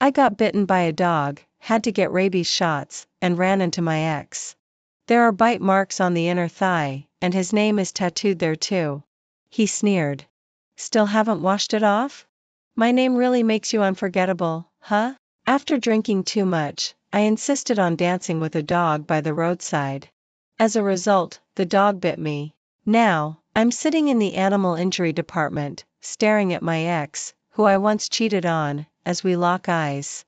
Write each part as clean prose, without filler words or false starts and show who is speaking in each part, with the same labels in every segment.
Speaker 1: I got bitten by a dog, had to get rabies shots, and ran into my ex. There are bite marks on the inner thigh, and his name is tattooed there too. He sneered. Still haven't washed it off? My name really makes you unforgettable, huh? After drinking too much, I insisted on dancing with a dog by the roadside. As a result, the dog bit me. Now, I'm sitting in the animal injury department, staring at my ex, who I once cheated on, as we lock eyes.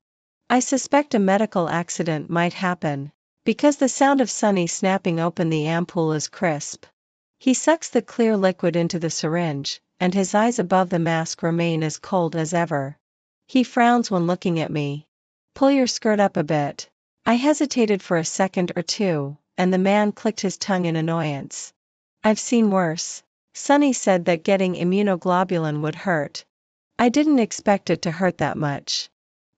Speaker 1: I suspect a medical accident might happen, because the sound of Sonny snapping open the ampoule is crisp. He sucks the clear liquid into the syringe, and his eyes above the mask remain as cold as ever. He frowns when looking at me. Pull your skirt up a bit. I hesitated for a second or two, and the man clicked his tongue in annoyance. I've seen worse. Sonny said that getting immunoglobulin would hurt. I didn't expect it to hurt that much.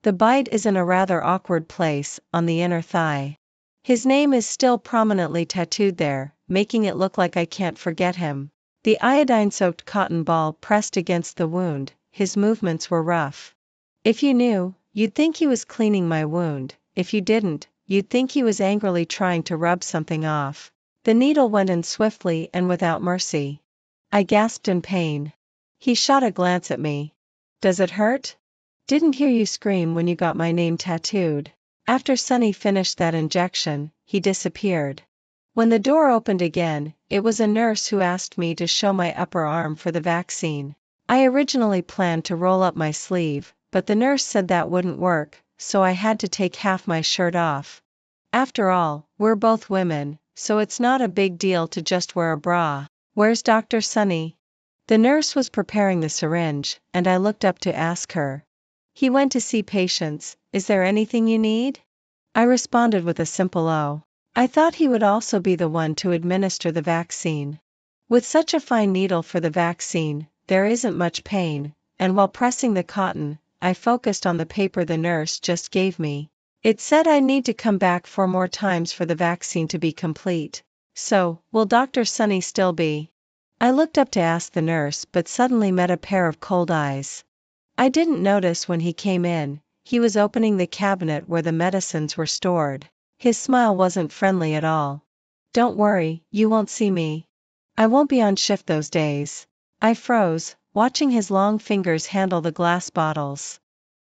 Speaker 1: The bite is in a rather awkward place, on the inner thigh. His name is still prominently tattooed there, making it look like I can't forget him. The iodine-soaked cotton ball pressed against the wound, his movements were rough. If you knew, you'd think he was cleaning my wound. If you didn't, you'd think he was angrily trying to rub something off. The needle went in swiftly and without mercy. I gasped in pain. He shot a glance at me. Does it hurt? Didn't hear you scream when you got my name tattooed. After Sonny finished that injection, he disappeared. When the door opened again, it was a nurse who asked me to show my upper arm for the vaccine. I originally planned to roll up my sleeve, but the nurse said that wouldn't work, so I had to take half my shirt off. After all, we're both women, so it's not a big deal to just wear a bra. Where's Dr. Sonny? The nurse was preparing the syringe, and I looked up to ask her. He went to see patients. Is there anything you need? I responded with a simple "oh." I thought he would also be the one to administer the vaccine. With such a fine needle for the vaccine, there isn't much pain, and while pressing the cotton, I focused on the paper the nurse just gave me. It said I need to come back 4 more times for the vaccine to be complete. So, will Dr. Sonny still be? I looked up to ask the nurse but suddenly met a pair of cold eyes. I didn't notice when he came in. He was opening the cabinet where the medicines were stored. His smile wasn't friendly at all. Don't worry, you won't see me. I won't be on shift those days. I froze, watching his long fingers handle the glass bottles.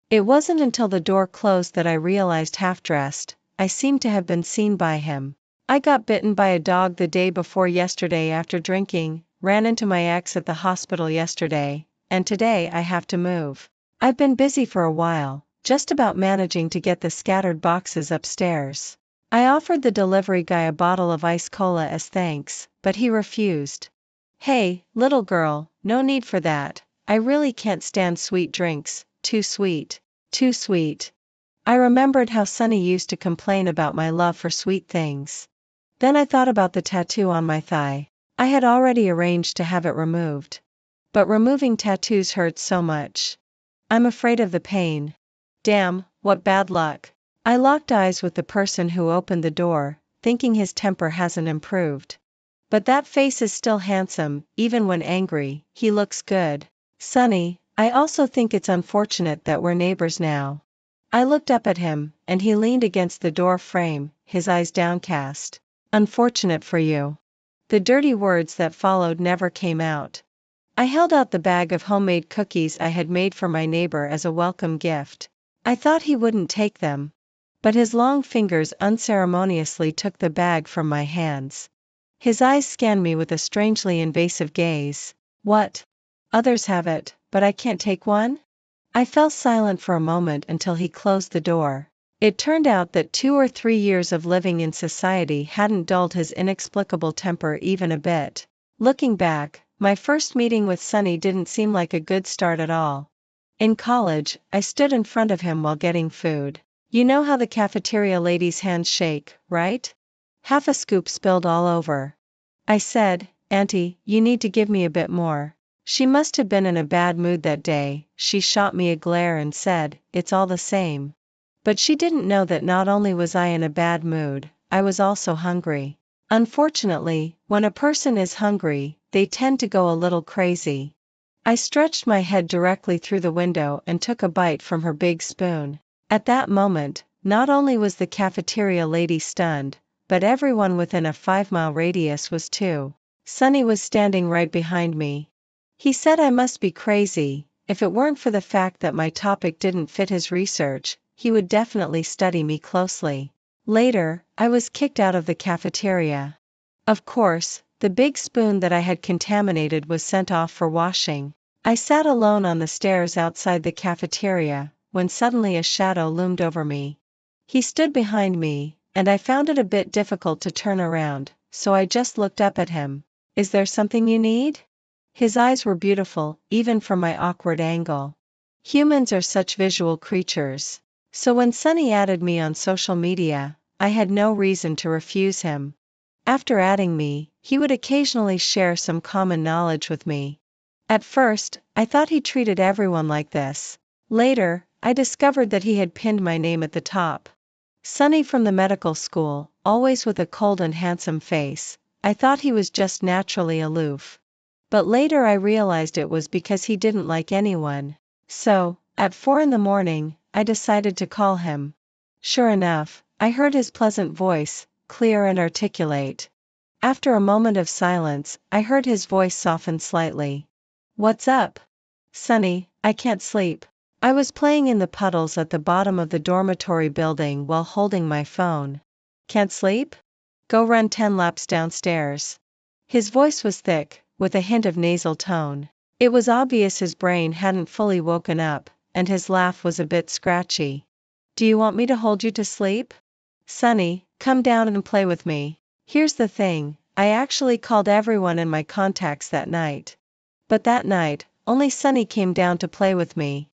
Speaker 1: It wasn't until the door closed that I realized, half-dressed, I seemed to have been seen by him. I got bitten by a dog the day before yesterday after drinking, ran into my ex at the hospital yesterday, and today I have to move. I've been busy for a while, just about managing to get the scattered boxes upstairs. I offered the delivery guy a bottle of ice cola as thanks, but he refused. Hey, little girl, no need for that. I really can't stand sweet drinks, too sweet. Too sweet. I remembered how Sonny used to complain about my love for sweet things. Then I thought about the tattoo on my thigh. I had already arranged to have it removed. But removing tattoos hurts so much. I'm afraid of the pain. Damn, what bad luck. I locked eyes with the person who opened the door, thinking his temper hasn't improved. But that face is still handsome, even when angry. He looks good. Sonny, I also think it's unfortunate that we're neighbors now. I looked up at him, and he leaned against the door frame, his eyes downcast. Unfortunate for you. The dirty words that followed never came out. I held out the bag of homemade cookies I had made for my neighbor as a welcome gift. I thought he wouldn't take them. But his long fingers unceremoniously took the bag from my hands. His eyes scanned me with a strangely invasive gaze. What? Others have it, but I can't take one? I fell silent for a moment until he closed the door. It turned out that 2 or 3 years of living in society hadn't dulled his inexplicable temper even a bit. Looking back, my first meeting with Sonny didn't seem like a good start at all. In college, I stood in front of him while getting food. You know how the cafeteria ladies' hands shake, right? Half a scoop spilled all over. I said, "Auntie, you need to give me a bit more." She must have been in a bad mood that day. She shot me a glare and said, "It's all the same." But she didn't know that not only was I in a bad mood, I was also hungry. Unfortunately, when a person is hungry, they tend to go a little crazy. I stretched my head directly through the window and took a bite from her big spoon. At that moment, not only was the cafeteria lady stunned, but everyone within a 5-mile radius was too. Sonny was standing right behind me. He said I must be crazy. If it weren't for the fact that my topic didn't fit his research, he would definitely study me closely. Later, I was kicked out of the cafeteria. Of course, the big spoon that I had contaminated was sent off for washing. I sat alone on the stairs outside the cafeteria, when suddenly a shadow loomed over me. He stood behind me, and I found it a bit difficult to turn around, so I just looked up at him. "Is there something you need?" His eyes were beautiful, even from my awkward angle. Humans are such visual creatures. So when Sonny added me on social media, I had no reason to refuse him. After adding me, he would occasionally share some common knowledge with me. At first, I thought he treated everyone like this. Later, I discovered that he had pinned my name at the top. Sonny from the medical school, always with a cold and handsome face. I thought he was just naturally aloof. But later I realized it was because he didn't like anyone. So, at 4 in the morning, I decided to call him. Sure enough, I heard his pleasant voice, clear and articulate. After a moment of silence, I heard his voice soften slightly. "What's up?" "Sonny, I can't sleep." I was playing in the puddles at the bottom of the dormitory building while holding my phone. "Can't sleep? Go run 10 laps downstairs." His voice was thick, with a hint of nasal tone. It was obvious his brain hadn't fully woken up, and his laugh was a bit scratchy. "Do you want me to hold you to sleep?" "Sonny, come down and play with me." Here's the thing, I actually called everyone in my contacts that night. But that night, only Sonny came down to play with me.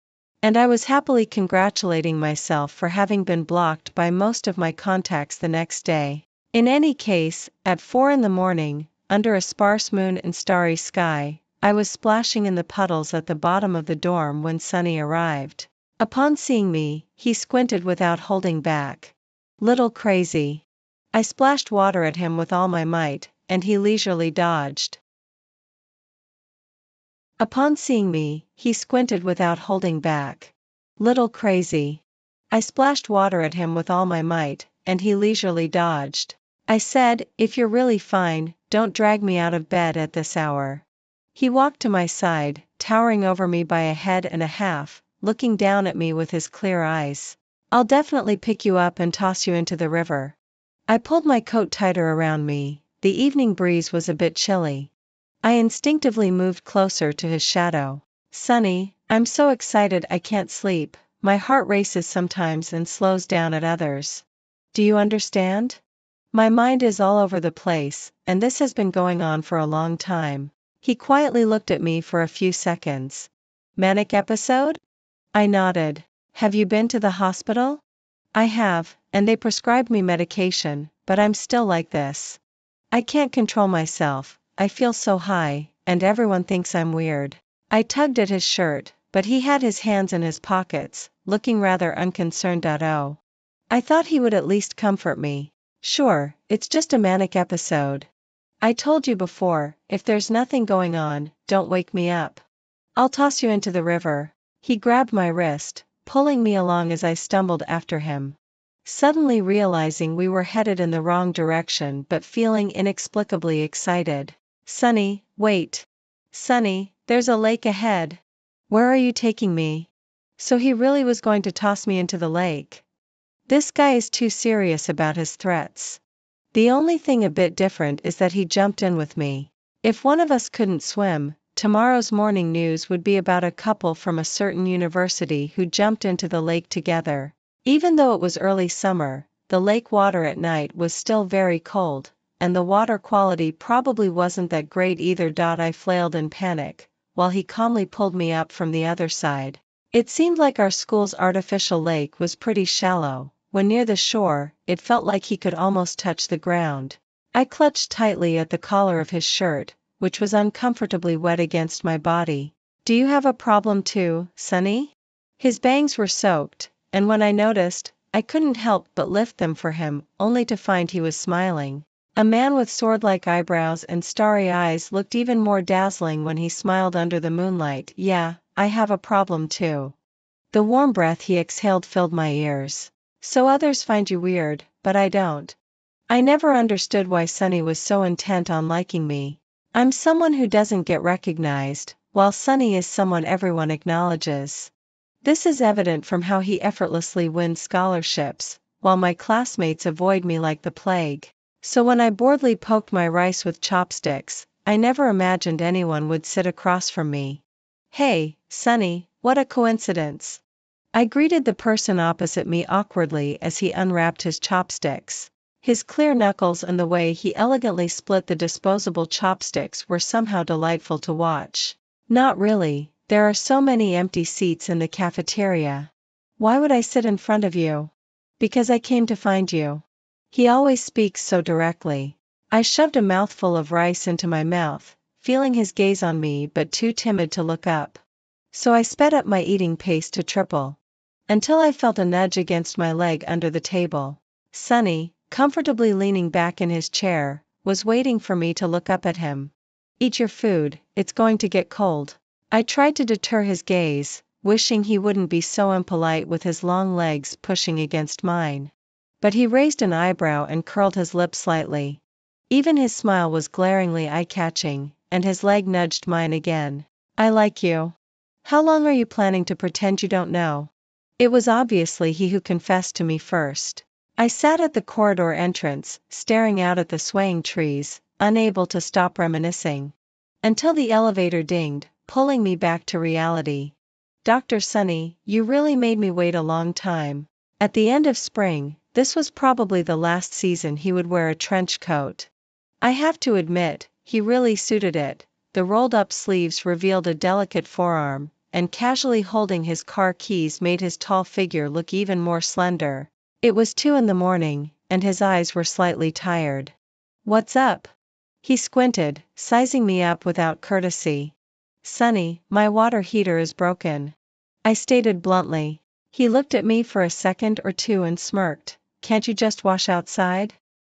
Speaker 1: And I was happily congratulating myself for having been blocked by most of my contacts the next day. In any case, at 4 in the morning, under a sparse moon and starry sky, I was splashing in the puddles at the bottom of the dorm when Sonny arrived. Upon seeing me, he squinted without holding back. Little crazy. I splashed water at him with all my might, and he leisurely dodged. Upon seeing me, he squinted without holding back. Little crazy. I splashed water at him with all my might, and he leisurely dodged. I said, "If you're really fine, don't drag me out of bed at this hour." He walked to my side, towering over me by a head and a half, looking down at me with his clear eyes. "I'll definitely pick you up and toss you into the river." I pulled my coat tighter around me. The evening breeze was a bit chilly. I instinctively moved closer to his shadow. "Sonny, I'm so excited I can't sleep. My heart races sometimes and slows down at others. Do you understand? My mind is all over the place, and this has been going on for a long time." He quietly looked at me for a few seconds. "Manic episode?" I nodded. "Have you been to the hospital?" "I have, and they prescribed me medication, but I'm still like this. I can't control myself. I feel so high, and everyone thinks I'm weird." I tugged at his shirt, but he had his hands in his pockets, looking rather unconcerned. "Oh. I thought he would at least comfort me." "Sure, it's just a manic episode. I told you before, if there's nothing going on, don't wake me up. I'll toss you into the river." He grabbed my wrist, pulling me along as I stumbled after him. Suddenly realizing we were headed in the wrong direction but feeling inexplicably excited. "Sonny, wait. Sonny, there's a lake ahead." "Where are you taking me?" So he really was going to toss me into the lake. This guy is too serious about his threats. The only thing a bit different is that he jumped in with me. If one of us couldn't swim, tomorrow's morning news would be about a couple from a certain university who jumped into the lake together. Even though it was early summer, the lake water at night was still very cold, and the water quality probably wasn't that great either. I flailed in panic, while he calmly pulled me up from the other side. It seemed like our school's artificial lake was pretty shallow. When near the shore, it felt like he could almost touch the ground. I clutched tightly at the collar of his shirt, which was uncomfortably wet against my body. "Do you have a problem too, Sonny?" His bangs were soaked, and when I noticed, I couldn't help but lift them for him, only to find he was smiling. A man with sword-like eyebrows and starry eyes looked even more dazzling when he smiled under the moonlight. "Yeah, I have a problem too." The warm breath he exhaled filled my ears. So others find you weird, but I don't. I never understood why Sunny was so intent on liking me. I'm someone who doesn't get recognized, while Sunny is someone everyone acknowledges. This is evident from how he effortlessly wins scholarships, while my classmates avoid me like the plague. So when I boredly poked my rice with chopsticks, I never imagined anyone would sit across from me. Hey, Sunny, what a coincidence. I greeted the person opposite me awkwardly as he unwrapped his chopsticks. His clear knuckles and the way he elegantly split the disposable chopsticks were somehow delightful to watch. Not really, there are so many empty seats in the cafeteria. Why would I sit in front of you? Because I came to find you. He always speaks so directly. I shoved a mouthful of rice into my mouth, feeling his gaze on me but too timid to look up. So I sped up my eating pace to triple. Until I felt a nudge against my leg under the table. Sunny, comfortably leaning back in his chair, was waiting for me to look up at him. Eat your food, it's going to get cold. I tried to deter his gaze, wishing he wouldn't be so impolite with his long legs pushing against mine. But he raised an eyebrow and curled his lip slightly. Even his smile was glaringly eye-catching, and his leg nudged mine again. I like you. How long are you planning to pretend you don't know? It was obviously he who confessed to me first. I sat at the corridor entrance, staring out at the swaying trees, unable to stop reminiscing. Until the elevator dinged, pulling me back to reality. Dr. Sunny, you really made me wait a long time. At the end of spring, this was probably the last season he would wear a trench coat. I have to admit, he really suited it. The rolled-up sleeves revealed a delicate forearm, and casually holding his car keys made his tall figure look even more slender. It was 2 a.m, and his eyes were slightly tired. What's up? He squinted, sizing me up without courtesy. Sunny, my water heater is broken. I stated bluntly. He looked at me for a second or two and smirked. Can't you just wash outside?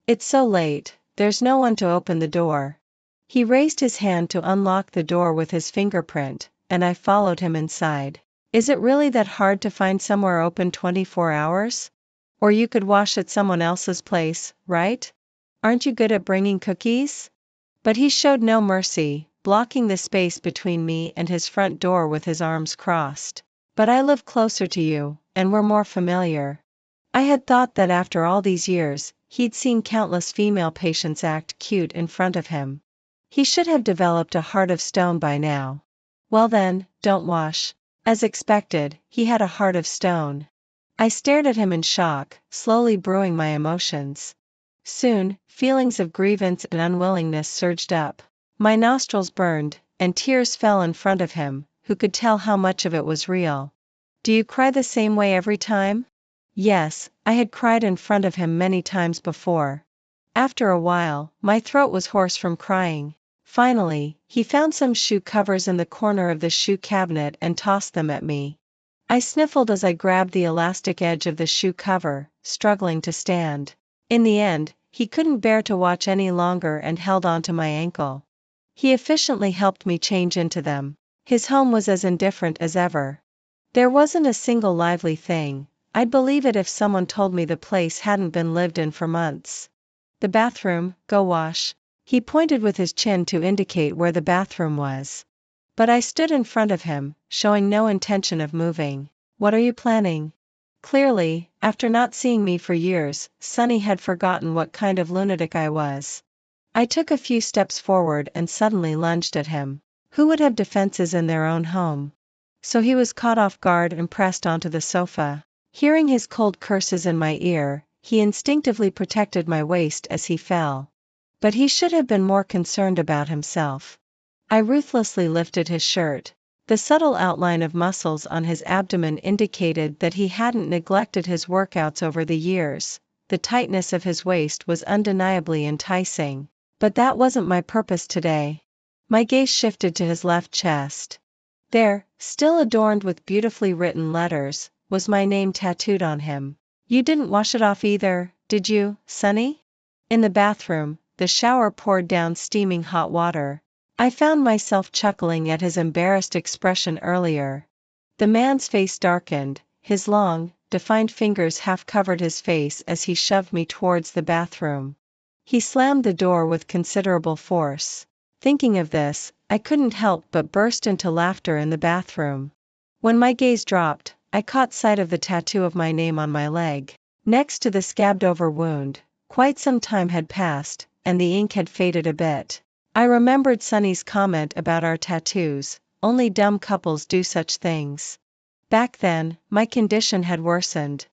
Speaker 1: It's so late, there's no one to open the door. He raised his hand to unlock the door with his fingerprint, and I followed him inside. Is it really that hard to find somewhere open 24 hours? Or you could wash at someone else's place, right? Aren't you good at bringing cookies? But he showed no mercy, blocking the space between me and his front door with his arms crossed. But I live closer to you, and we're more familiar. I had thought that after all these years, he'd seen countless female patients act cute in front of him. He should have developed a heart of stone by now. Well then, don't wash. As expected, he had a heart of stone. I stared at him in shock, slowly brewing my emotions. Soon, feelings of grievance and unwillingness surged up. My nostrils burned, and tears fell in front of him, who could tell how much of it was real. Do you cry the same way every time? Yes, I had cried in front of him many times before. After a while, my throat was hoarse from crying. Finally, he found some shoe covers in the corner of the shoe cabinet and tossed them at me. I sniffled as I grabbed the elastic edge of the shoe cover, struggling to stand. In the end, he couldn't bear to watch any longer and held onto my ankle. He efficiently helped me change into them. His home was as indifferent as ever. There wasn't a single lively thing. I'd believe it if someone told me the place hadn't been lived in for months. The bathroom, go wash. He pointed with his chin to indicate where the bathroom was. But I stood in front of him, showing no intention of moving. What are you planning? Clearly, after not seeing me for years, Sunny had forgotten what kind of lunatic I was. I took a few steps forward and suddenly lunged at him. Who would have defenses in their own home? So he was caught off guard and pressed onto the sofa. Hearing his cold curses in my ear, he instinctively protected my waist as he fell. But he should have been more concerned about himself. I ruthlessly lifted his shirt. The subtle outline of muscles on his abdomen indicated that he hadn't neglected his workouts over the years. The tightness of his waist was undeniably enticing. But that wasn't my purpose today. My gaze shifted to his left chest. There, still adorned with beautifully written letters, was my name tattooed on him. You didn't wash it off either, did you, Sunny? In the bathroom, the shower poured down steaming hot water. I found myself chuckling at his embarrassed expression earlier. The man's face darkened, his long, defined fingers half covered his face as he shoved me towards the bathroom. He slammed the door with considerable force. Thinking of this, I couldn't help but burst into laughter in the bathroom. When my gaze dropped, I caught sight of the tattoo of my name on my leg. Next to the scabbed-over wound, quite some time had passed, and the ink had faded a bit. I remembered Sunny's comment about our tattoos, only dumb couples do such things. Back then, my condition had worsened.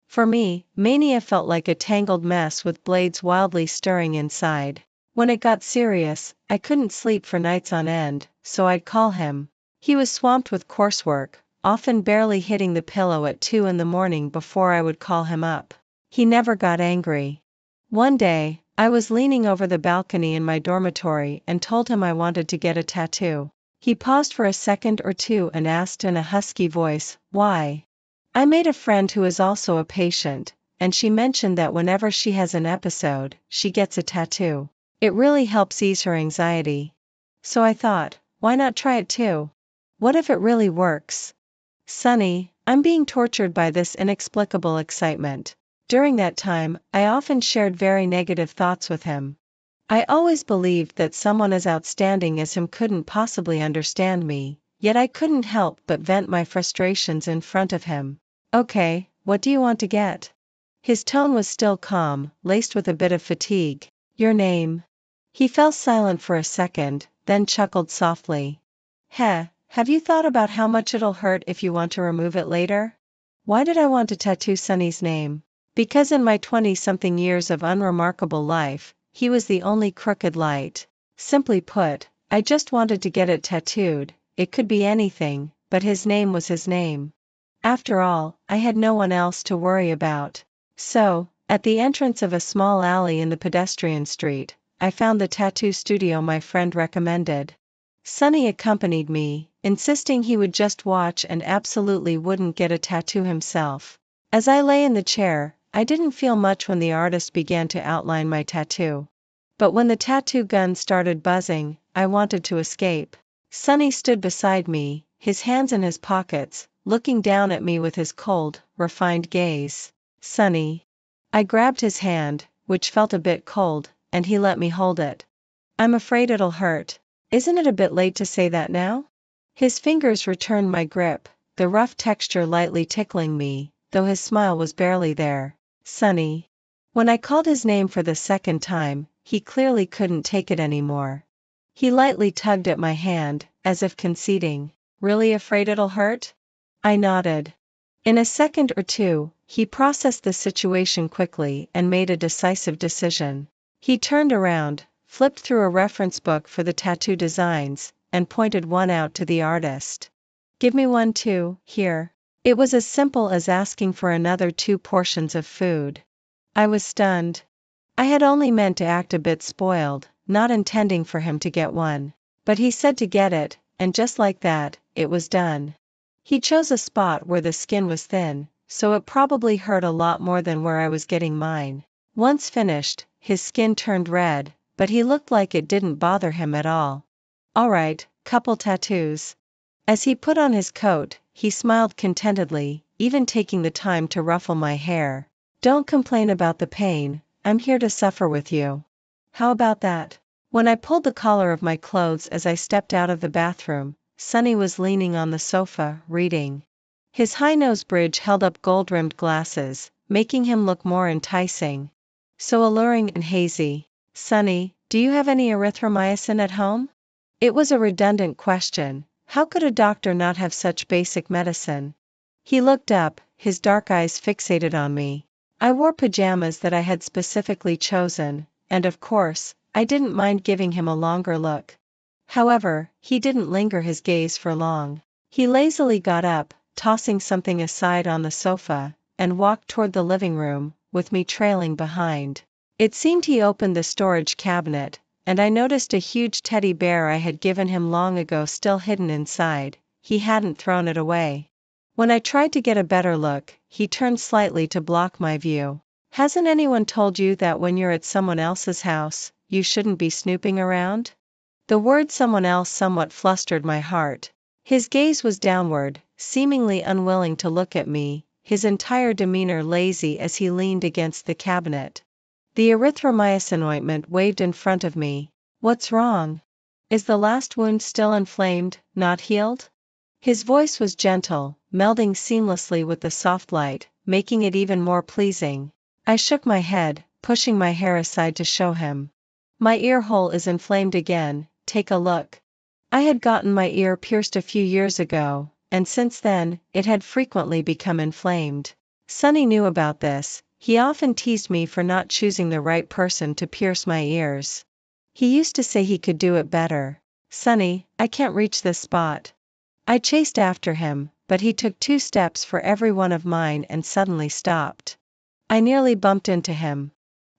Speaker 1: For me, mania felt like a tangled mess with blades wildly stirring inside. When it got serious, I couldn't sleep for nights on end, so I'd call him. He was swamped with coursework, often barely hitting the pillow at 2 in the morning before I would call him up. He never got angry. One day, I was leaning over the balcony in my dormitory and told him I wanted to get a tattoo. He paused for a second or two and asked in a husky voice, "Why?" I made a friend who is also a patient, and she mentioned that whenever she has an episode, she gets a tattoo. It really helps ease her anxiety. So I thought, why not try it too? What if it really works? Sunny, I'm being tortured by this inexplicable excitement. During that time, I often shared very negative thoughts with him. I always believed that someone as outstanding as him couldn't possibly understand me, yet I couldn't help but vent my frustrations in front of him. "Okay, what do you want to get?" His tone was still calm, laced with a bit of fatigue. "Your name." He fell silent for a second, then chuckled softly. Have you thought about how much it'll hurt if you want to remove it later?" Why did I want to tattoo Sunny's name? Because in my 20-something years of unremarkable life, he was the only crooked light. Simply put, I just wanted to get it tattooed. It could be anything, but his name was his name. After all, I had no one else to worry about. So, at the entrance of a small alley in the pedestrian street, I found the tattoo studio my friend recommended. Sunny accompanied me, insisting he would just watch and absolutely wouldn't get a tattoo himself. As I lay in the chair, I didn't feel much when the artist began to outline my tattoo. But when the tattoo gun started buzzing, I wanted to escape. Sunny stood beside me, his hands in his pockets, looking down at me with his cold, refined gaze. "Sunny." I grabbed his hand, which felt a bit cold, and he let me hold it. "I'm afraid it'll hurt. Isn't it a bit late to say that now?" His fingers returned my grip, the rough texture lightly tickling me, though his smile was barely there. "Sunny." When I called his name for the second time, he clearly couldn't take it anymore. He lightly tugged at my hand, as if conceding. "Really afraid it'll hurt?" I nodded. In a second or two, he processed the situation quickly and made a decisive decision. He turned around, flipped through a reference book for the tattoo designs, and pointed one out to the artist. "Give me one too, here." It was as simple as asking for another 2 portions of food. I was stunned. I had only meant to act a bit spoiled, not intending for him to get one. But he said to get it, and just like that, it was done. He chose a spot where the skin was thin, so it probably hurt a lot more than where I was getting mine. Once finished, his skin turned red, but he looked like it didn't bother him at all. "All right, couple tattoos." As he put on his coat, he smiled contentedly, even taking the time to ruffle my hair. "Don't complain about the pain, I'm here to suffer with you. How about that?" When I pulled the collar of my clothes as I stepped out of the bathroom, Sunny was leaning on the sofa, reading. His high-nose bridge held up gold-rimmed glasses, making him look more enticing. So alluring and hazy. "Sunny, do you have any erythromycin at home?" It was a redundant question. How could a doctor not have such basic medicine? He looked up, his dark eyes fixated on me. I wore pajamas that I had specifically chosen, and of course, I didn't mind giving him a longer look. However, he didn't linger his gaze for long. He lazily got up, tossing something aside on the sofa, and walked toward the living room, with me trailing behind. It seemed he opened the storage cabinet, and I noticed a huge teddy bear I had given him long ago still hidden inside. He hadn't thrown it away. When I tried to get a better look, he turned slightly to block my view. "Hasn't anyone told you that when you're at someone else's house, you shouldn't be snooping around?" The word "someone else" somewhat flustered my heart. His gaze was downward, seemingly unwilling to look at me, his entire demeanor lazy as he leaned against the cabinet. The erythromycin ointment waved in front of me. What's wrong? Is the last wound still inflamed, not healed? His voice was gentle, melding seamlessly with the soft light, making it even more pleasing. I shook my head, pushing my hair aside to show him. My ear hole is inflamed again, take a look. I had gotten my ear pierced a few years ago, and since then, it had frequently become inflamed. Sonny knew about this. He often teased me for not choosing the right person to pierce my ears. He used to say he could do it better. Sonny, I can't reach this spot. I chased after him, but he took 2 steps for every one of mine and suddenly stopped. I nearly bumped into him.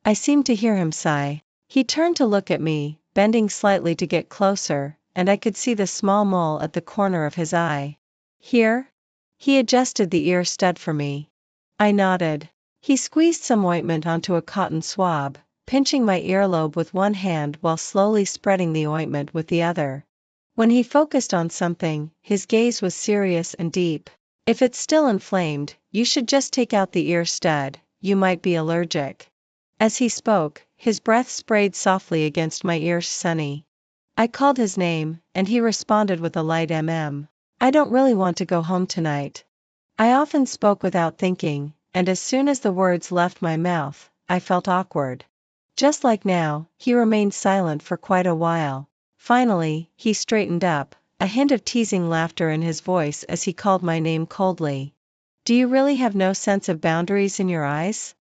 Speaker 1: I seemed to hear him sigh. He turned to look at me, bending slightly to get closer, and I could see the small mole at the corner of his eye. Here? He adjusted the ear stud for me. I nodded. He squeezed some ointment onto a cotton swab, pinching my earlobe with one hand while slowly spreading the ointment with the other. When he focused on something, his gaze was serious and deep. If it's still inflamed, you should just take out the ear stud, you might be allergic. As he spoke, his breath sprayed softly against my ears. Sonny. I called his name, and he responded with a light I don't really want to go home tonight. I often spoke without thinking, and as soon as the words left my mouth, I felt awkward. Just like now, he remained silent for quite a while. Finally, he straightened up, a hint of teasing laughter in his voice as he called my name coldly. Do you really have no sense of boundaries in your eyes?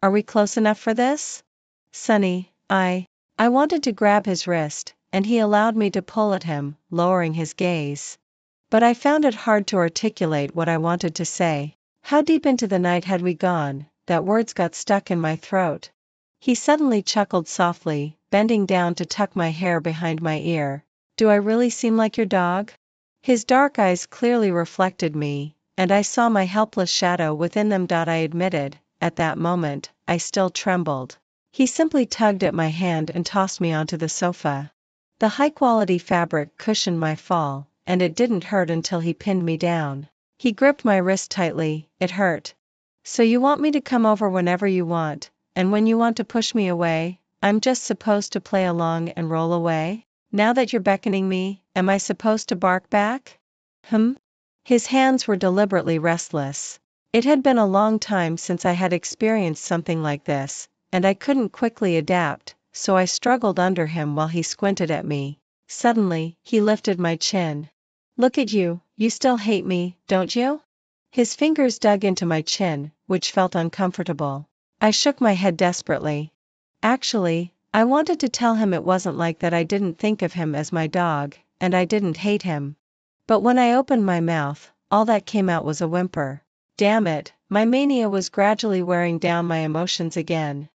Speaker 1: Are we close enough for this? Sonny, I wanted to grab his wrist, and he allowed me to pull at him, lowering his gaze. But I found it hard to articulate what I wanted to say. How deep into the night had we gone, that words got stuck in my throat? He suddenly chuckled softly, bending down to tuck my hair behind my ear. Do I really seem like your dog? His dark eyes clearly reflected me, and I saw my helpless shadow within them. I admitted, at that moment, I still trembled. He simply tugged at my hand and tossed me onto the sofa. The high-quality fabric cushioned my fall, and it didn't hurt until he pinned me down. He gripped my wrist tightly. It hurt. So you want me to come over whenever you want, and when you want to push me away, I'm just supposed to play along and roll away? Now that you're beckoning me, am I supposed to bark back? His hands were deliberately restless. It had been a long time since I had experienced something like this, and I couldn't quickly adapt, so I struggled under him while he squinted at me. Suddenly, he lifted my chin. Look at you, you still hate me, don't you? His fingers dug into my chin, which felt uncomfortable. I shook my head desperately. Actually, I wanted to tell him it wasn't like that. I didn't think of him as my dog, and I didn't hate him. But when I opened my mouth, all that came out was a whimper. Damn it, my mania was gradually wearing down my emotions again.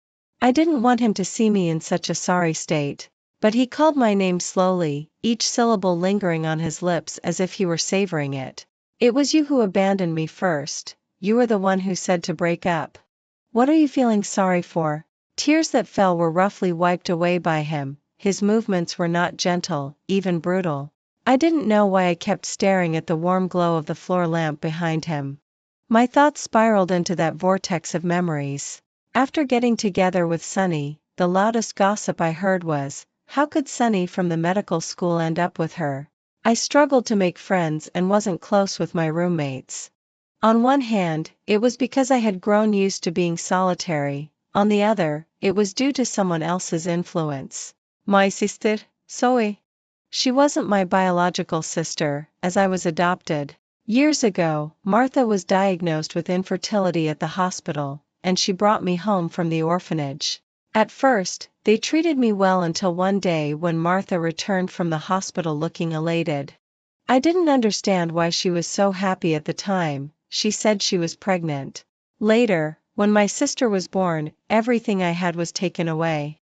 Speaker 1: I didn't want him to see me in such a sorry state. But he called my name slowly, each syllable lingering on his lips as if he were savoring it. It was you who abandoned me first. You were the one who said to break up. What are you feeling sorry for? Tears that fell were roughly wiped away by him. His movements were not gentle, even brutal. I didn't know why I kept staring at the warm glow of the floor lamp behind him. My thoughts spiraled into that vortex of memories. After getting together with Sonny, the loudest gossip I heard was, how could Sonny from the medical school end up with her? I struggled to make friends and wasn't close with my roommates. On one hand, it was because I had grown used to being solitary. On the other, it was due to someone else's influence. My sister, Zoe. She wasn't my biological sister, as I was adopted. Years ago, Martha was diagnosed with infertility at the hospital, and she brought me home from the orphanage. At first, they treated me well until one day when Martha returned from the hospital looking elated. I didn't understand why she was so happy at the time. She said she was pregnant. Later, when my sister was born, everything I had was taken away.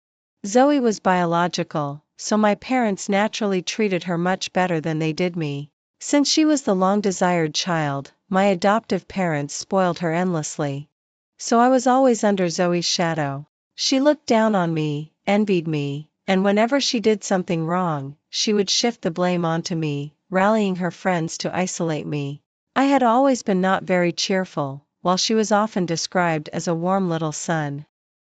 Speaker 1: Zoe was biological, so my parents naturally treated her much better than they did me. Since she was the long-desired child, my adoptive parents spoiled her endlessly. So I was always under Zoe's shadow. She looked down on me, envied me, and whenever she did something wrong, she would shift the blame onto me, rallying her friends to isolate me. I had always been not very cheerful, while she was often described as a warm little sun.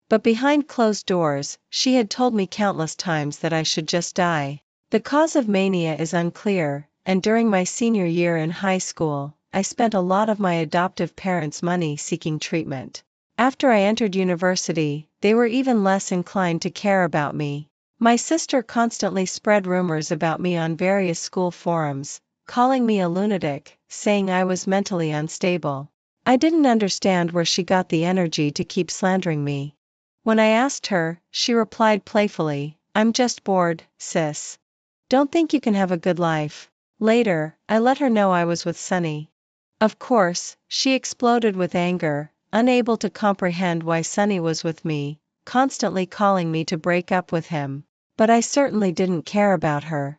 Speaker 1: But behind closed doors, she had told me countless times that I should just die. The cause of mania is unclear, and during my senior year in high school, I spent a lot of my adoptive parents' money seeking treatment. After I entered university, they were even less inclined to care about me. My sister constantly spread rumors about me on various school forums, calling me a lunatic, saying I was mentally unstable. I didn't understand where she got the energy to keep slandering me. When I asked her, she replied playfully, "I'm just bored, sis. Don't think you can have a good life." Later, I let her know I was with Sunny. Of course, she exploded with anger, unable to comprehend why Sunny was with me, constantly calling me to break up with him. But I certainly didn't care about her.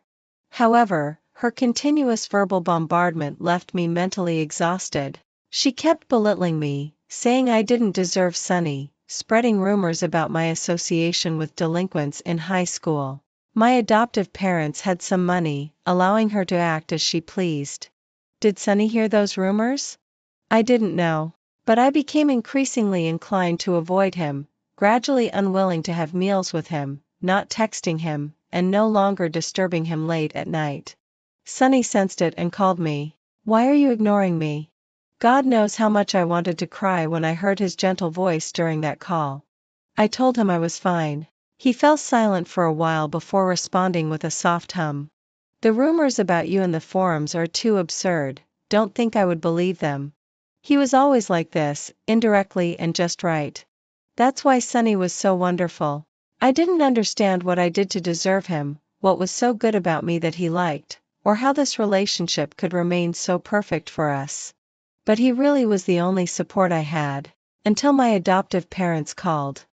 Speaker 1: However, her continuous verbal bombardment left me mentally exhausted. She kept belittling me, saying I didn't deserve Sunny, spreading rumors about my association with delinquents in high school. My adoptive parents had some money, allowing her to act as she pleased. Did Sunny hear those rumors? I didn't know. But I became increasingly inclined to avoid him, gradually unwilling to have meals with him, not texting him, and no longer disturbing him late at night. Sunny sensed it and called me. "Why are you ignoring me?" God knows how much I wanted to cry when I heard his gentle voice during that call. I told him I was fine. He fell silent for a while before responding with a soft hum. "The rumors about you in the forums are too absurd, don't think I would believe them." He was always like this, indirectly and just right. That's why Sunny was so wonderful. I didn't understand what I did to deserve him, what was so good about me that he liked, or how this relationship could remain so perfect for us. But he really was the only support I had, until my adoptive parents called.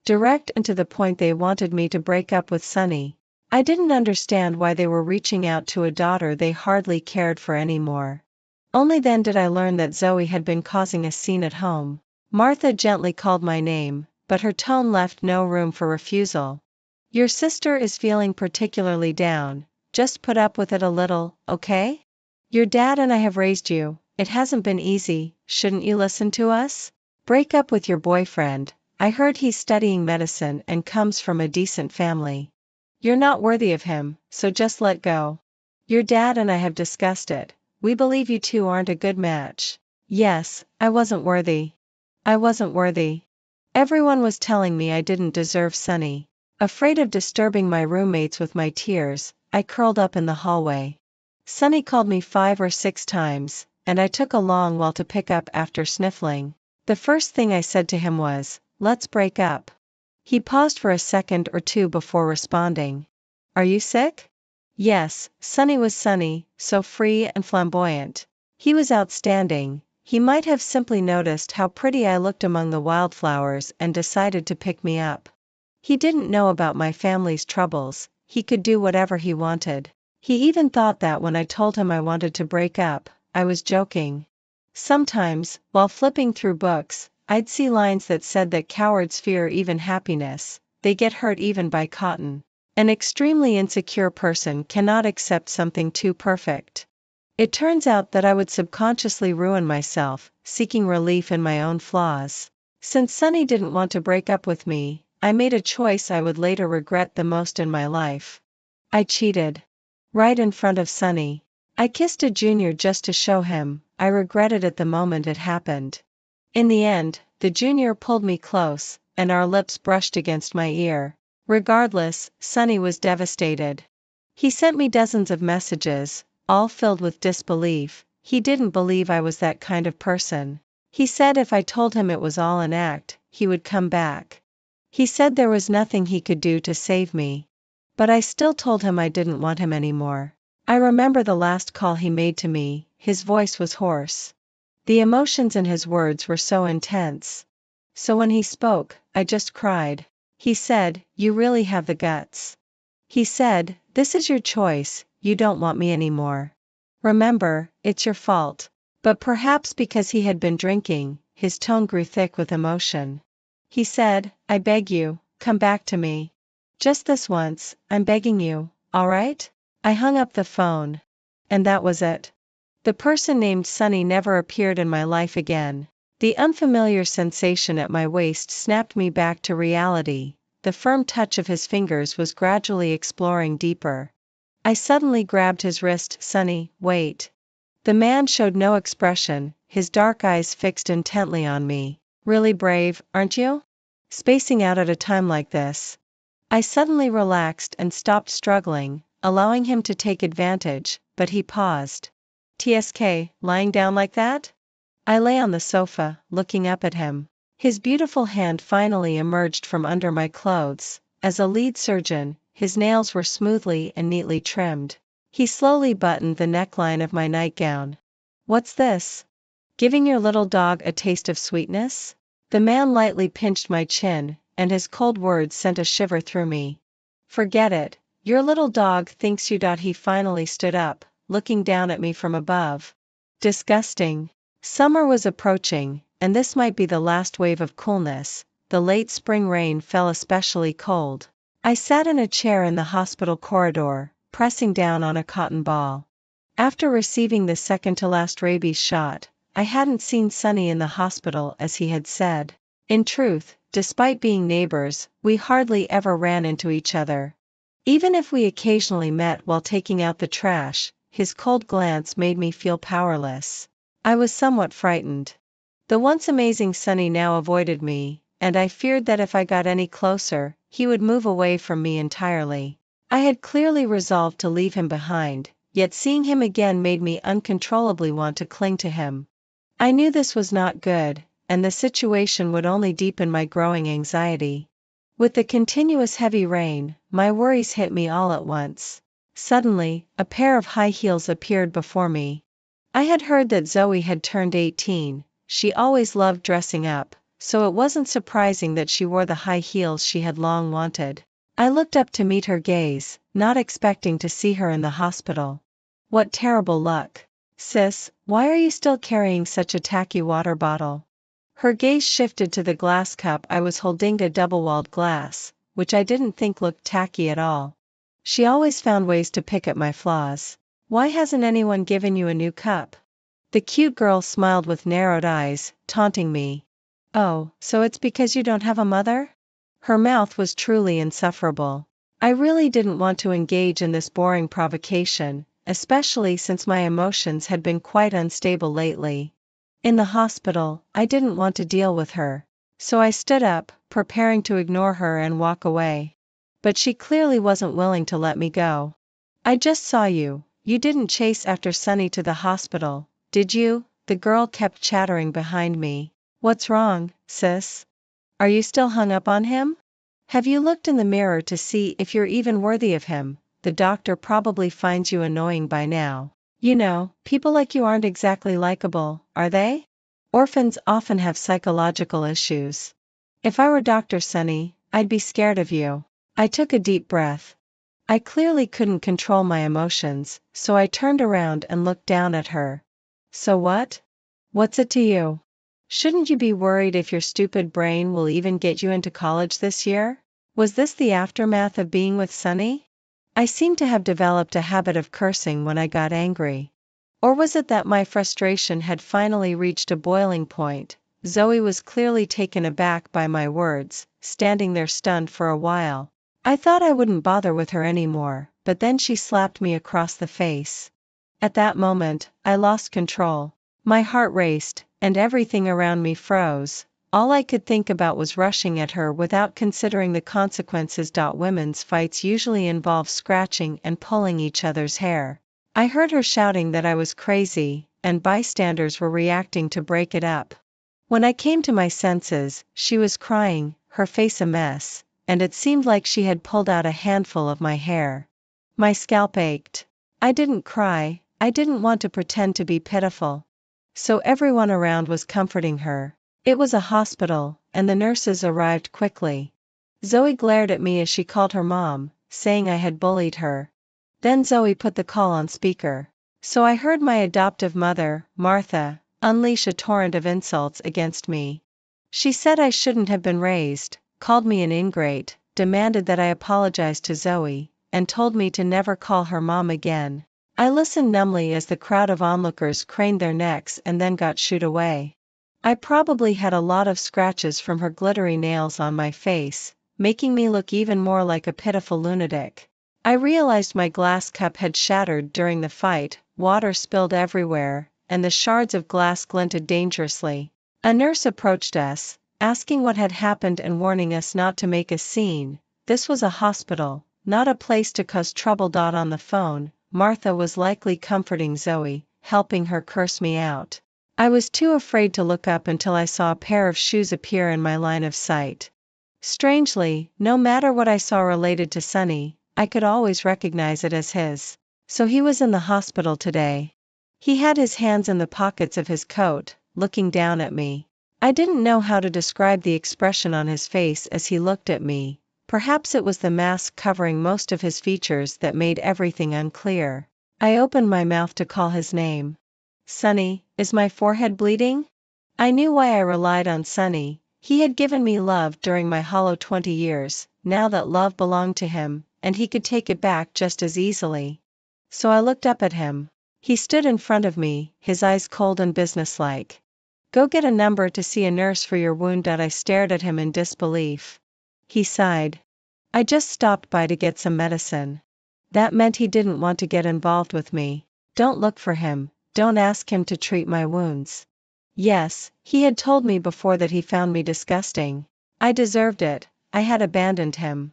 Speaker 1: Direct and to the point, they wanted me to break up with Sunny. I didn't understand why they were reaching out to a daughter they hardly cared for anymore. Only then did I learn that Zoe had been causing a scene at home. Martha gently called my name, but her tone left no room for refusal. "Your sister is feeling particularly down, just put up with it a little, okay? Your dad and I have raised you, it hasn't been easy, shouldn't you listen to us? Break up with your boyfriend, I heard he's studying medicine and comes from a decent family. You're not worthy of him, so just let go. Your dad and I have discussed it, we believe you two aren't a good match." Yes, I wasn't worthy. I wasn't worthy. Everyone was telling me I didn't deserve Sunny. Afraid of disturbing my roommates with my tears, I curled up in the hallway. Sunny called me 5 or 6 times, and I took a long while to pick up after sniffling. The first thing I said to him was, "Let's break up." He paused for a second or two before responding. "Are you sick?" Yes, Sunny was sunny, so free and flamboyant. He was outstanding. He might have simply noticed how pretty I looked among the wildflowers and decided to pick me up. He didn't know about my family's troubles, he could do whatever he wanted. He even thought that when I told him I wanted to break up, I was joking. Sometimes, while flipping through books, I'd see lines that said that cowards fear even happiness, they get hurt even by cotton. An extremely insecure person cannot accept something too perfect. It turns out that I would subconsciously ruin myself, seeking relief in my own flaws. Since Sunny didn't want to break up with me, I made a choice I would later regret the most in my life. I cheated. Right in front of Sunny. I kissed a junior just to show him, I regretted it the moment it happened. In the end, the junior pulled me close, and our lips brushed against my ear. Regardless, Sunny was devastated. He sent me dozens of messages, all filled with disbelief. He didn't believe I was that kind of person. He said if I told him it was all an act, he would come back. He said there was nothing he could do to save me. But I still told him I didn't want him anymore. I remember the last call he made to me, his voice was hoarse. The emotions in his words were so intense. So when he spoke, I just cried. He said, "You really have the guts." He said, "This is your choice, you don't want me anymore. Remember, it's your fault." But perhaps because he had been drinking, his tone grew thick with emotion. He said, "I beg you, come back to me. Just this once, I'm begging you, alright?" I hung up the phone. And that was it. The person named Sunny never appeared in my life again. The unfamiliar sensation at my waist snapped me back to reality. The firm touch of his fingers was gradually exploring deeper. I suddenly grabbed his wrist. Sunny, wait. The man showed no expression, his dark eyes fixed intently on me. Really brave, aren't you? Spacing out at a time like this. I suddenly relaxed and stopped struggling, allowing him to take advantage, but he paused. TSK, lying down like that? I lay on the sofa, looking up at him. His beautiful hand finally emerged from under my clothes. As a lead surgeon, his nails were smoothly and neatly trimmed. He slowly buttoned the neckline of my nightgown. What's this? Giving your little dog a taste of sweetness? The man lightly pinched my chin, and his cold words sent a shiver through me. Forget it, your little dog thinks you. He finally stood up, looking down at me from above. Disgusting. Summer was approaching, and this might be the last wave of coolness. The late spring rain fell especially cold. I sat in a chair in the hospital corridor, pressing down on a cotton ball. After receiving the second-to-last rabies shot, I hadn't seen Sunny in the hospital as he had said. In truth, despite being neighbors, we hardly ever ran into each other. Even if we occasionally met while taking out the trash, his cold glance made me feel powerless. I was somewhat frightened. The once amazing Sunny now avoided me, and I feared that if I got any closer, he would move away from me entirely. I had clearly resolved to leave him behind, yet seeing him again made me uncontrollably want to cling to him. I knew this was not good, and the situation would only deepen my growing anxiety. With the continuous heavy rain, my worries hit me all at once. Suddenly, a pair of high heels appeared before me. I had heard that Zoe had turned 18, she always loved dressing up, so it wasn't surprising that she wore the high heels she had long wanted. I looked up to meet her gaze, not expecting to see her in the hospital. What terrible luck. Sis, why are you still carrying such a tacky water bottle? Her gaze shifted to the glass cup I was holding, a double-walled glass, which I didn't think looked tacky at all. She always found ways to pick at my flaws. Why hasn't anyone given you a new cup? The cute girl smiled with narrowed eyes, taunting me. Oh, so it's because you don't have a mother? Her mouth was truly insufferable. I really didn't want to engage in this boring provocation, especially since my emotions had been quite unstable lately. In the hospital, I didn't want to deal with her. So I stood up, preparing to ignore her and walk away. But she clearly wasn't willing to let me go. I just saw you. You didn't chase after Sunny to the hospital, did you? The girl kept chattering behind me. What's wrong, sis? Are you still hung up on him? Have you looked in the mirror to see if you're even worthy of him? The doctor probably finds you annoying by now. You know, people like you aren't exactly likable, are they? Orphans often have psychological issues. If I were Dr. Sunny, I'd be scared of you. I took a deep breath. I clearly couldn't control my emotions, so I turned around and looked down at her. So what? What's it to you? Shouldn't you be worried if your stupid brain will even get you into college this year? Was this the aftermath of being with Sunny? I seemed to have developed a habit of cursing when I got angry. Or was it that my frustration had finally reached a boiling point? Zoe was clearly taken aback by my words, standing there stunned for a while. I thought I wouldn't bother with her anymore, but then she slapped me across the face. At that moment, I lost control. My heart raced, and everything around me froze. All I could think about was rushing at her without considering the consequences. Women's fights usually involve scratching and pulling each other's hair. I heard her shouting that I was crazy, and bystanders were reacting to break it up. When I came to my senses, she was crying, her face a mess, and it seemed like she had pulled out a handful of my hair. My scalp ached. I didn't cry, I didn't want to pretend to be pitiful. So everyone around was comforting her. It was a hospital, and the nurses arrived quickly. Zoe glared at me as she called her mom, saying I had bullied her. Then Zoe put the call on speaker. So I heard my adoptive mother, Martha, unleash a torrent of insults against me. She said I shouldn't have been raised, called me an ingrate, demanded that I apologize to Zoe, and told me to never call her mom again. I listened numbly as the crowd of onlookers craned their necks and then got shooed away. I probably had a lot of scratches from her glittery nails on my face, making me look even more like a pitiful lunatic. I realized my glass cup had shattered during the fight, water spilled everywhere, and the shards of glass glinted dangerously. A nurse approached us, asking what had happened and warning us not to make a scene. This was a hospital, not a place to cause trouble. On the phone, Martha was likely comforting Zoe, helping her curse me out. I was too afraid to look up until I saw a pair of shoes appear in my line of sight. Strangely, no matter what I saw related to Sonny, I could always recognize it as his. So he was in the hospital today. He had his hands in the pockets of his coat, looking down at me. I didn't know how to describe the expression on his face as he looked at me. Perhaps it was the mask covering most of his features that made everything unclear. I opened my mouth to call his name. Sonny, is my forehead bleeding? I knew why I relied on Sonny. He had given me love during my hollow 20 years, now that love belonged to him, and he could take it back just as easily. So I looked up at him. He stood in front of me, his eyes cold and businesslike. Go get a number to see a nurse for your wound. I stared at him in disbelief. He sighed. I just stopped by to get some medicine. That meant he didn't want to get involved with me. Don't look for him, don't ask him to treat my wounds. Yes, he had told me before that he found me disgusting. I deserved it, I had abandoned him.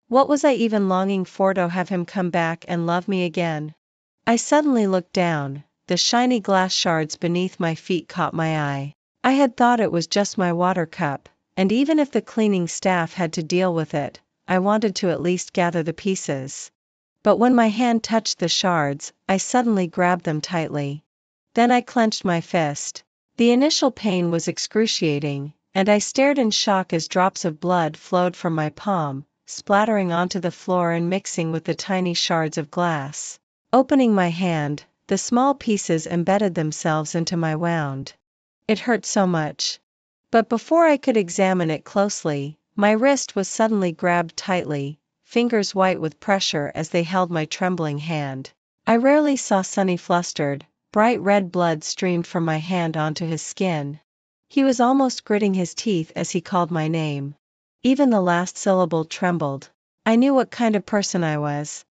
Speaker 1: What was I even longing for? To have him come back and love me again? I suddenly looked down, the shiny glass shards beneath my feet caught my eye. I had thought it was just my water cup, and even if the cleaning staff had to deal with it, I wanted to at least gather the pieces. But when my hand touched the shards, I suddenly grabbed them tightly. Then I clenched my fist. The initial pain was excruciating, and I stared in shock as drops of blood flowed from my palm, splattering onto the floor and mixing with the tiny shards of glass. Opening my hand, the small pieces embedded themselves into my wound. It hurt so much. But before I could examine it closely, my wrist was suddenly grabbed tightly, fingers white with pressure as they held my trembling hand. I rarely saw Sonny flustered. Bright red blood streamed from my hand onto his skin. He was almost gritting his teeth as he called my name. Even the last syllable trembled. I knew what kind of person I was.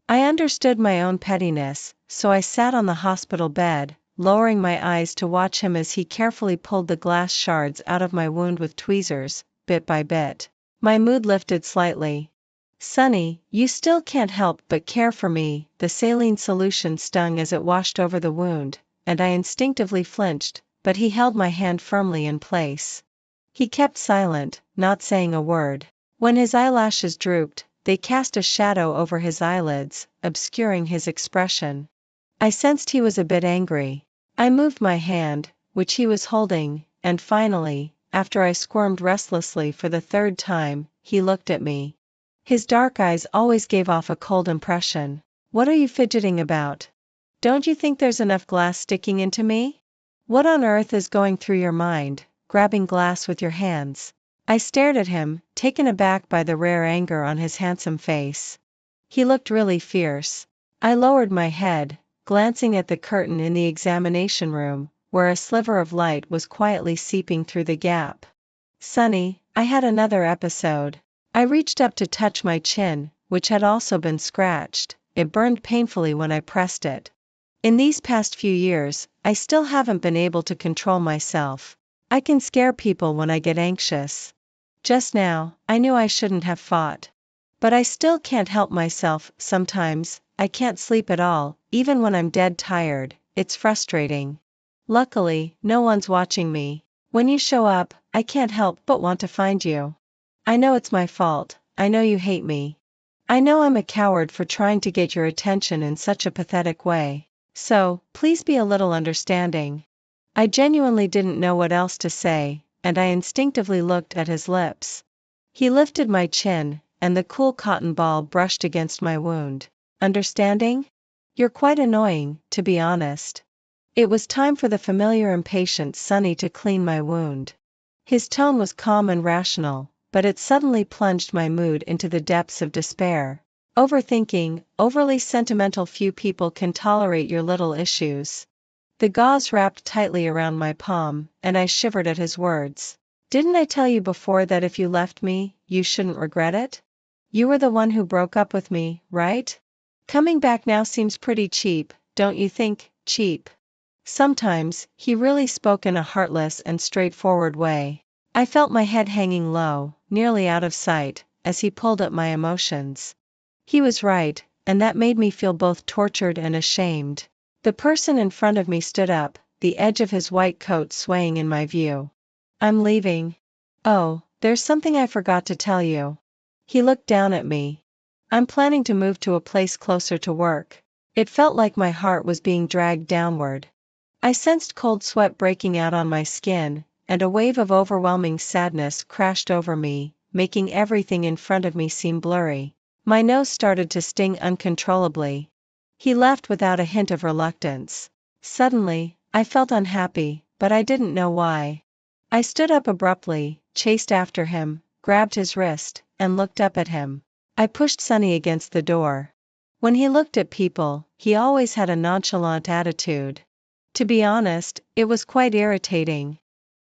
Speaker 1: I understood my own pettiness, so I sat on the hospital bed, lowering my eyes to watch him as he carefully pulled the glass shards out of my wound with tweezers, bit by bit. My mood lifted slightly. Sonny, you still can't help but care for me. The saline solution stung as it washed over the wound, and I instinctively flinched, but he held my hand firmly in place. He kept silent, not saying a word. When his eyelashes drooped, they cast a shadow over his eyelids, obscuring his expression. I sensed he was a bit angry. I moved my hand, which he was holding, and finally, after I squirmed restlessly for the third time, he looked at me. His dark eyes always gave off a cold impression. What are you fidgeting about? Don't you think there's enough glass sticking into me? What on earth is going through your mind, grabbing glass with your hands? I stared at him, taken aback by the rare anger on his handsome face. He looked really fierce. I lowered my head, glancing at the curtain in the examination room, where a sliver of light was quietly seeping through the gap. Sonny, I had another episode. I reached up to touch my chin, which had also been scratched. It burned painfully when I pressed it. In these past few years, I still haven't been able to control myself. I can scare people when I get anxious. Just now, I knew I shouldn't have fought. But I still can't help myself. Sometimes, I can't sleep at all, even when I'm dead tired. It's frustrating. Luckily, no one's watching me. When you show up, I can't help but want to find you. I know it's my fault, I know you hate me. I know I'm a coward for trying to get your attention in such a pathetic way. So, please be a little understanding. I genuinely didn't know what else to say, and I instinctively looked at his lips. He lifted my chin, and the cool cotton ball brushed against my wound. Understanding? You're quite annoying, to be honest. It was time for the familiar impatient Sonny to clean my wound. His tone was calm and rational, but it suddenly plunged my mood into the depths of despair. Overthinking, overly sentimental. Few people can tolerate your little issues. The gauze wrapped tightly around my palm, and I shivered at his words. Didn't I tell you before that if you left me, you shouldn't regret it? You were the one who broke up with me, right? Coming back now seems pretty cheap, don't you think? Cheap. Sometimes, he really spoke in a heartless and straightforward way. I felt my head hanging low, nearly out of sight, as he pulled at my emotions. He was right, and that made me feel both tortured and ashamed. The person in front of me stood up, the edge of his white coat swaying in my view. I'm leaving. Oh, there's something I forgot to tell you. He looked down at me. I'm planning to move to a place closer to work. It felt like my heart was being dragged downward. I sensed cold sweat breaking out on my skin, and a wave of overwhelming sadness crashed over me, making everything in front of me seem blurry. My nose started to sting uncontrollably. He left without a hint of reluctance. Suddenly, I felt unhappy, but I didn't know why. I stood up abruptly, chased after him, grabbed his wrist, and looked up at him. I pushed Sonny against the door. When he looked at people, he always had a nonchalant attitude. To be honest, it was quite irritating.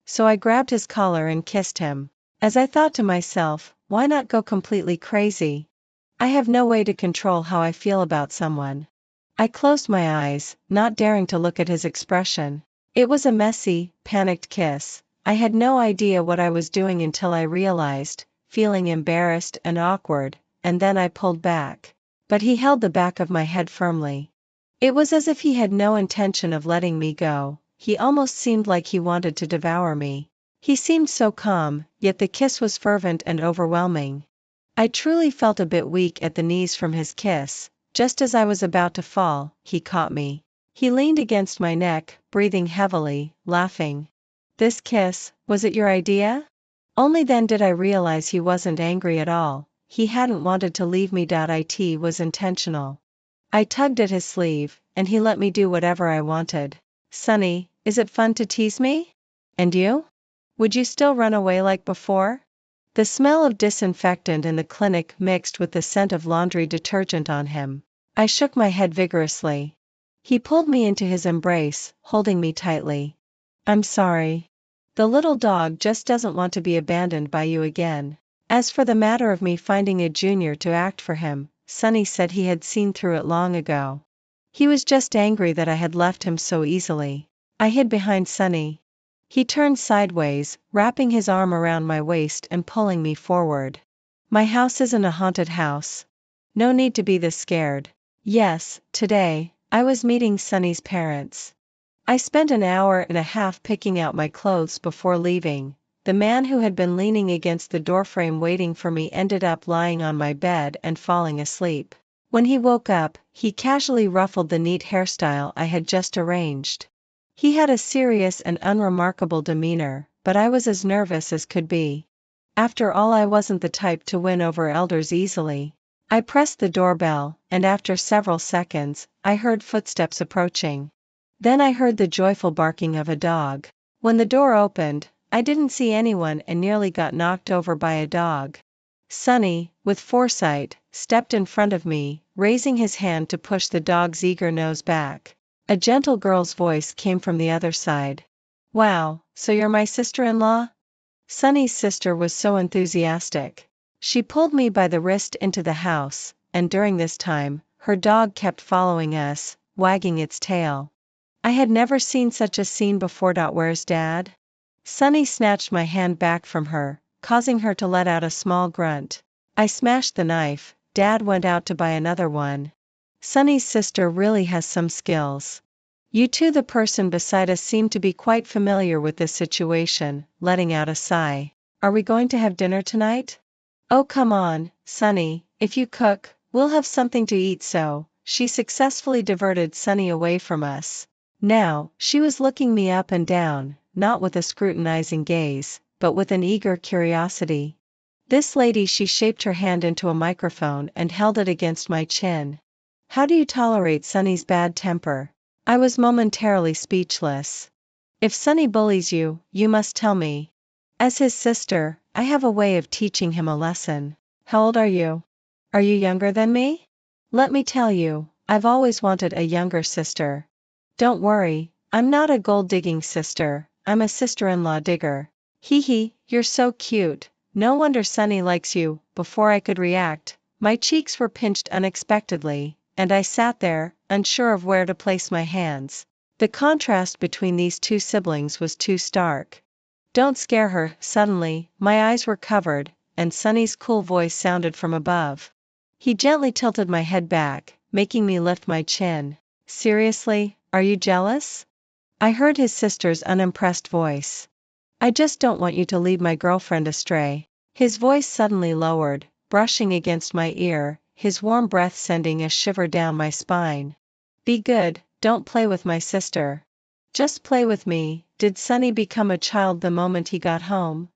Speaker 1: So I grabbed his collar and kissed him. As I thought to myself, why not go completely crazy? I have no way to control how I feel about someone. I closed my eyes, not daring to look at his expression. It was a messy, panicked kiss. I had no idea what I was doing until I realized, feeling embarrassed and awkward, and then I pulled back. But he held the back of my head firmly. It was as if he had no intention of letting me go. He almost seemed like he wanted to devour me. He seemed so calm, yet the kiss was fervent and overwhelming. I truly felt a bit weak at the knees from his kiss. Just as I was about to fall, he caught me. He leaned against my neck, breathing heavily, laughing. This kiss, was it your idea? Only then did I realize he wasn't angry at all. He hadn't wanted to leave me. It was intentional. I tugged at his sleeve, and he let me do whatever I wanted. Sonny, is it fun to tease me? And you? Would you still run away like before? The smell of disinfectant in the clinic mixed with the scent of laundry detergent on him. I shook my head vigorously. He pulled me into his embrace, holding me tightly. I'm sorry. The little dog just doesn't want to be abandoned by you again. As for the matter of me finding a junior to act for him, Sonny said he had seen through it long ago. He was just angry that I had left him so easily. I hid behind Sonny. He turned sideways, wrapping his arm around my waist and pulling me forward. My house isn't a haunted house. No need to be this scared. Yes, today, I was meeting Sonny's parents. I spent an hour and a half picking out my clothes before leaving. The man who had been leaning against the doorframe waiting for me ended up lying on my bed and falling asleep. When he woke up, he casually ruffled the neat hairstyle I had just arranged. He had a serious and unremarkable demeanor, but I was as nervous as could be. After all, I wasn't the type to win over elders easily. I pressed the doorbell, and after several seconds, I heard footsteps approaching. Then I heard the joyful barking of a dog. When the door opened, I didn't see anyone and nearly got knocked over by a dog. Sonny, with foresight, stepped in front of me, raising his hand to push the dog's eager nose back. A gentle girl's voice came from the other side. Wow, so you're my sister-in-law? Sonny's sister was so enthusiastic. She pulled me by the wrist into the house, and during this time, her dog kept following us, wagging its tail. I had never seen such a scene before. Where's Dad? Sonny snatched my hand back from her, causing her to let out a small grunt. I smashed the knife. Dad went out to buy another one. Sonny's sister really has some skills. You two, the person beside us, seemed to be quite familiar with this situation, letting out a sigh. Are we going to have dinner tonight? Oh, come on, Sonny, if you cook, we'll have something to eat. So, she successfully diverted Sonny away from us. Now, she was looking me up and down, not with a scrutinizing gaze, but with an eager curiosity. This lady, she shaped her hand into a microphone and held it against my chin. How do you tolerate Sonny's bad temper? I was momentarily speechless. If Sonny bullies you, you must tell me. As his sister, I have a way of teaching him a lesson. How old are you? Are you younger than me? Let me tell you, I've always wanted a younger sister. Don't worry, I'm not a gold-digging sister, I'm a sister-in-law digger. Hee hee, you're so cute, no wonder Sunny likes you. Before I could react, my cheeks were pinched unexpectedly, and I sat there, unsure of where to place my hands. The contrast between these two siblings was too stark. Don't scare her. Suddenly, my eyes were covered, and Sunny's cool voice sounded from above. He gently tilted my head back, making me lift my chin. Seriously, are you jealous? I heard his sister's unimpressed voice. I just don't want you to lead my girlfriend astray. His voice suddenly lowered, brushing against my ear, his warm breath sending a shiver down my spine. Be good, don't play with my sister. Just play with me. Did Sunny become a child the moment he got home?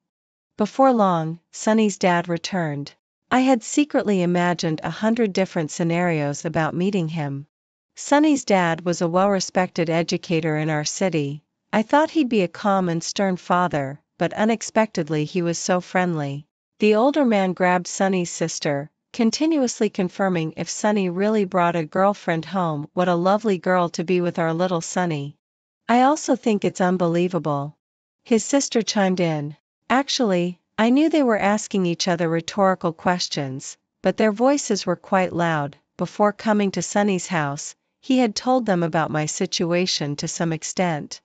Speaker 1: Before long, Sunny's dad returned. I had secretly imagined 100 different scenarios about meeting him. Sunny's dad was a well-respected educator in our city. I thought he'd be a calm and stern father, but unexpectedly he was so friendly. The older man grabbed Sunny's sister, continuously confirming if Sunny really brought a girlfriend home. What a lovely girl to be with our little Sunny. I also think it's unbelievable. His sister chimed in. Actually, I knew they were asking each other rhetorical questions, but their voices were quite loud. Before coming to Sunny's house, he had told them about my situation to some extent.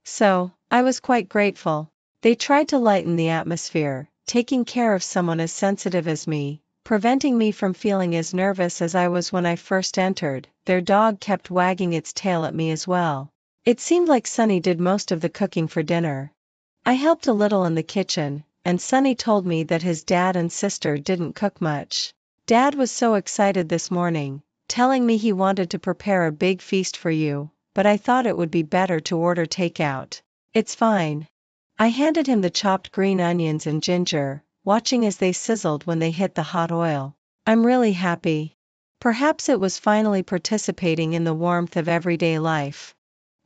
Speaker 1: So, I was quite grateful. They tried to lighten the atmosphere, taking care of someone as sensitive as me, preventing me from feeling as nervous as I was when I first entered. Their dog kept wagging its tail at me as well. It seemed like Sunny did most of the cooking for dinner. I helped a little in the kitchen, and Sunny told me that his dad and sister didn't cook much. Dad was so excited this morning, telling me he wanted to prepare a big feast for you, but I thought it would be better to order takeout. It's fine. I handed him the chopped green onions and ginger, watching as they sizzled when they hit the hot oil. I'm really happy. Perhaps it was finally participating in the warmth of everyday life.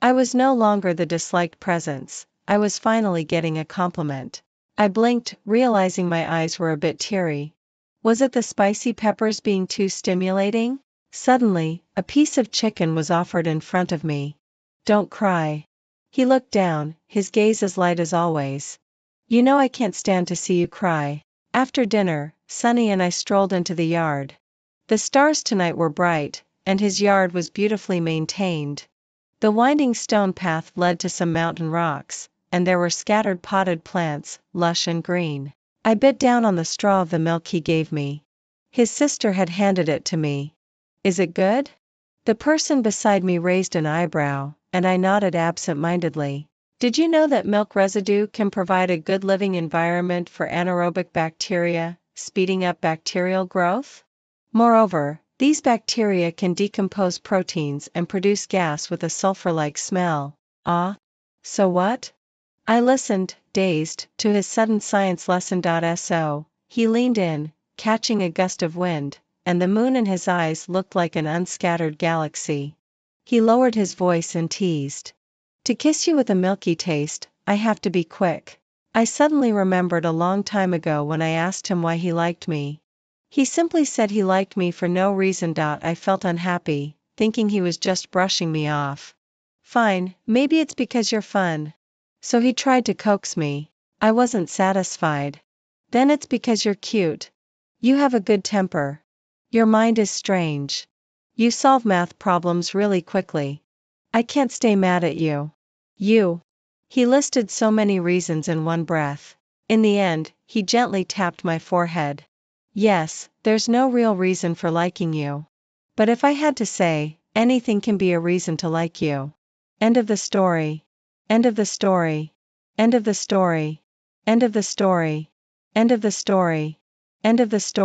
Speaker 1: I was no longer the disliked presence. I was finally getting a compliment. I blinked, realizing my eyes were a bit teary. Was it the spicy peppers being too stimulating? Suddenly, a piece of chicken was offered in front of me. Don't cry. He looked down, his gaze as light as always. You know I can't stand to see you cry. After dinner, Sunny and I strolled into the yard. The stars tonight were bright, and his yard was beautifully maintained. The winding stone path led to some mountain rocks, and there were scattered potted plants, lush and green. I bit down on the straw of the milk he gave me. His sister had handed it to me. Is it good? The person beside me raised an eyebrow, and I nodded absent-mindedly. Did you know that milk residue can provide a good living environment for anaerobic bacteria, speeding up bacterial growth? Moreover, these bacteria can decompose proteins and produce gas with a sulfur-like smell. Ah? So what? I listened, dazed, to his sudden science lesson. So, he leaned in, catching a gust of wind, and the moon in his eyes looked like an unscattered galaxy. He lowered his voice and teased. To kiss you with a milky taste, I have to be quick. I suddenly remembered a long time ago when I asked him why he liked me. He simply said he liked me for no reason. I felt unhappy, thinking he was just brushing me off. Fine, maybe it's because you're fun. So he tried to coax me. I wasn't satisfied. Then it's because you're cute. You have a good temper. Your mind is strange. You solve math problems really quickly. I can't stay mad at you. You. He listed so many reasons in one breath. In the end, he gently tapped my forehead. Yes, there's no real reason for liking you. But if I had to say, anything can be a reason to like you. End of the story. End of the story. End of the story. End of the story. End of the story. End of the story.